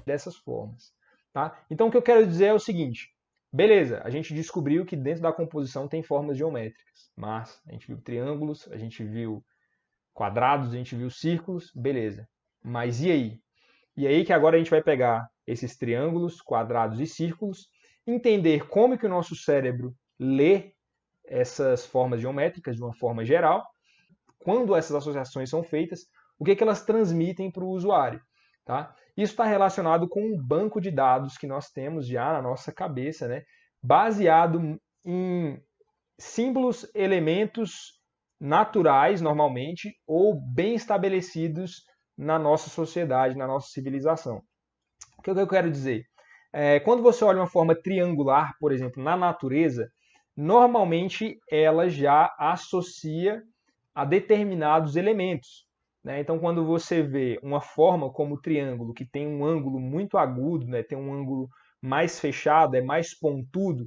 dessas formas. Tá? Então, o que eu quero dizer é o seguinte. Beleza, a gente descobriu que dentro da composição tem formas geométricas. Mas a gente viu triângulos, a gente viu quadrados, a gente viu círculos, beleza. Mas e aí? E aí que agora a gente vai pegar esses triângulos, quadrados e círculos, entender como que o nosso cérebro lê essas formas geométricas de uma forma geral, quando essas associações são feitas, o que elas transmitem para o usuário. Tá? Isso está relacionado com um banco de dados que nós temos já na nossa cabeça, né? Baseado em símbolos, elementos naturais, normalmente, ou bem estabelecidos na nossa sociedade, na nossa civilização. O que eu quero dizer? Quando você olha uma forma triangular, por exemplo, na natureza, normalmente ela já associa a determinados elementos. Né? Então, quando você vê uma forma como o triângulo, que tem um ângulo muito agudo, né? Tem um ângulo mais fechado, é mais pontudo,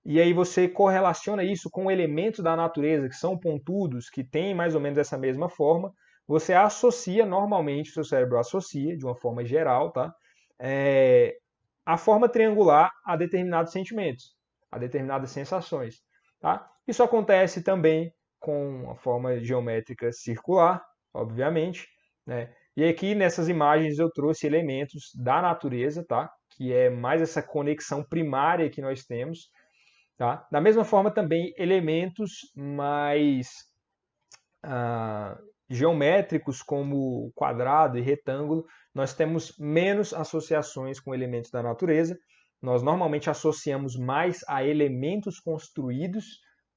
e aí você correlaciona isso com elementos da natureza que são pontudos, que têm mais ou menos essa mesma forma, você associa, normalmente, o seu cérebro associa, de uma forma geral, tá? A forma triangular a determinados sentimentos, a determinadas sensações. Tá? Isso acontece também com a forma geométrica circular, obviamente. Né? E aqui nessas imagens eu trouxe elementos da natureza, tá? Que é mais essa conexão primária que nós temos. Tá? Da mesma forma também elementos mais geométricos como quadrado e retângulo, nós temos menos associações com elementos da natureza. Nós normalmente associamos mais a elementos construídos,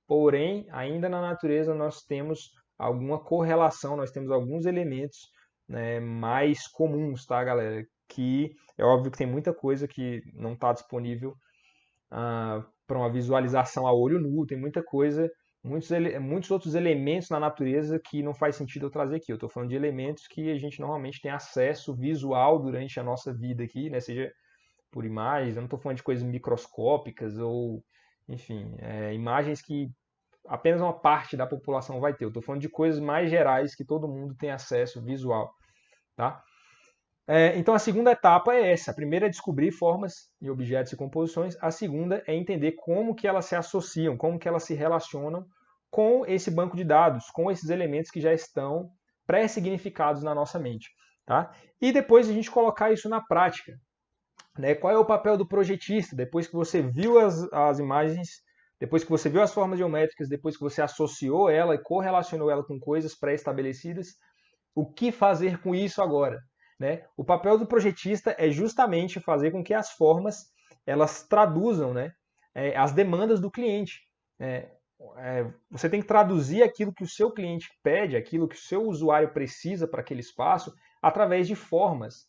porém, ainda na natureza nós temos alguma correlação, nós temos alguns elementos, né, mais comuns, tá, galera? Que é óbvio que tem muita coisa que não está disponível para uma visualização a olho nu, tem muita coisa, muitos outros elementos na natureza que não faz sentido eu trazer aqui. Eu estou falando de elementos que a gente normalmente tem acesso visual durante a nossa vida aqui, né? Seja por imagens, eu não estou falando de coisas microscópicas ou, enfim, imagens que apenas uma parte da população vai ter. Eu estou falando de coisas mais gerais que todo mundo tem acesso visual, tá? Então a segunda etapa é essa. A primeira é descobrir formas e objetos e composições. A segunda é entender como que elas se associam, como que elas se relacionam com esse banco de dados, com esses elementos que já estão pré-significados na nossa mente. Tá? E depois a gente colocar isso na prática. Né? Qual é o papel do projetista? Depois que você viu as imagens, depois que você viu as formas geométricas, depois que você associou ela e correlacionou ela com coisas pré-estabelecidas, o que fazer com isso agora? Né? O papel do projetista é justamente fazer com que as formas elas traduzam, né, as demandas do cliente. Você tem que traduzir aquilo que o seu cliente pede, aquilo que o seu usuário precisa para aquele espaço, através de formas,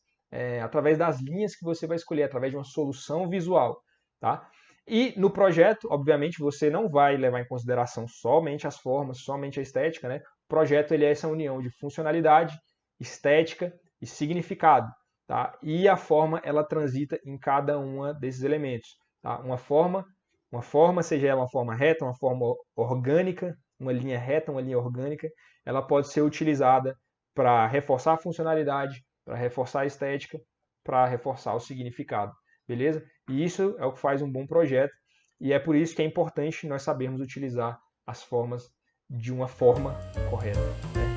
através das linhas que você vai escolher, através de uma solução visual. Tá? E no projeto, obviamente, você não vai levar em consideração somente as formas, somente a estética. Né? O projeto ele é essa união de funcionalidade, estética e significado, tá? E a forma ela transita em cada um desses elementos, tá? Uma forma, seja ela uma forma reta, uma forma orgânica, uma linha reta, uma linha orgânica, ela pode ser utilizada para reforçar a funcionalidade, para reforçar a estética, para reforçar o significado, beleza? E isso é o que faz um bom projeto e é por isso que é importante nós sabermos utilizar as formas de uma forma correta, né?